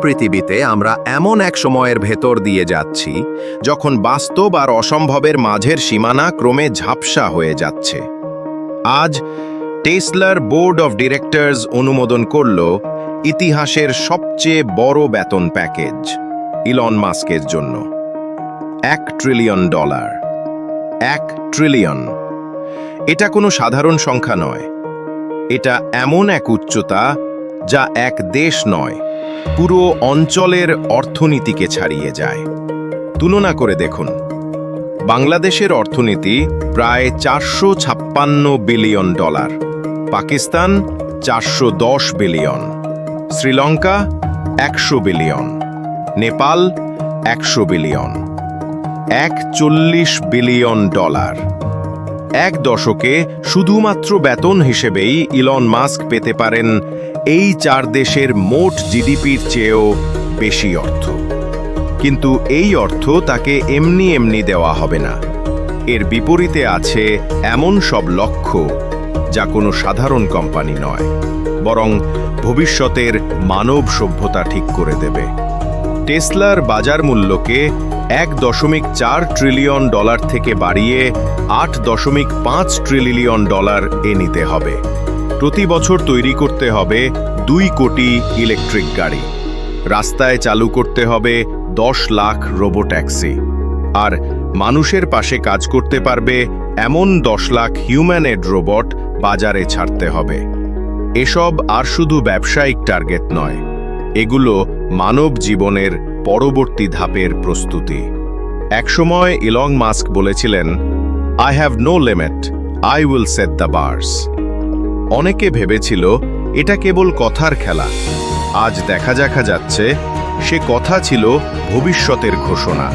পৃথিবীতে আমরা এমন এক সময়ের ভেতর দিয়ে যাচ্ছি যখন বাস্তব আর অসম্ভবের মাঝের সীমানা ক্রমে ঝাপসা হয়ে যাচ্ছে। আজ টেসলার বোর্ড অফ ডিরেক্টরস অনুমোদন করল ইতিহাসের সবচেয়ে বড় বেতন প্যাকেজ ইলন মাস্কের জন্য। $1 ট্রিলিয়ন। $1 ট্রিলিয়ন। এটা কোনো সাধারণ সংখ্যা নয়। এটা এমন এক উচ্চতা যা এক দেশ নয়, পুরো অঞ্চলের অর্থনীতিকে ছাড়িয়ে যায়। তুলনা করে দেখুন, বাংলাদেশের অর্থনীতি প্রায় $456 billion, Pakistan $410 billion, Sri Lanka $100 billion, Nepal $100 billion, $41 billion. এক দশকে শুধুমাত্র বেতন হিসেবেই ইলন মাস্ক পেতে পারেন এই 4 দেশের মোট জিডিপির চেয়েও বেশি অর্থ। কিন্তু এই অর্থ তাকে এমনি এমনি দেওয়া হবে না। এর বিপরীতে আছে এমন সব লক্ষ্য যা কোনো সাধারণ কোম্পানি নয়, বরং ভবিষ্যতের মানব সভ্যতা ঠিক করে দেবে। টেসলার বাজার মূল্যকে $1.4 ট্রিলিয়ন থেকে বাড়িয়ে $8.5 ট্রিলিয়ন এ নিতে হবে। প্রতি বছর তৈরি করতে হবে 2 কোটি ইলেকট্রিক গাড়ি, রাস্তায় চালু করতে হবে 10 লাখ রোবোট্যাক্সি, আর মানুষের পাশে কাজ করতে পারবে এমন 10 লাখ হিউম্যানয়েড রোবট বাজারে ছাড়তে হবে। এসব আর শুধু ব্যবসায়িক টার্গেট নয়, এগুলো মানব জীবনের পরবর্তী ধাপের প্রস্তুতি। একসময় ইলন মাস্ক বলেছিলেন, "I have no limit, I will set the bars." অনেকে ভেবেছিল এটা কেবল কথার খেলা। আজ দেখা যাচ্ছে সে কথা ছিল ভবিষ্যতের ঘোষণা।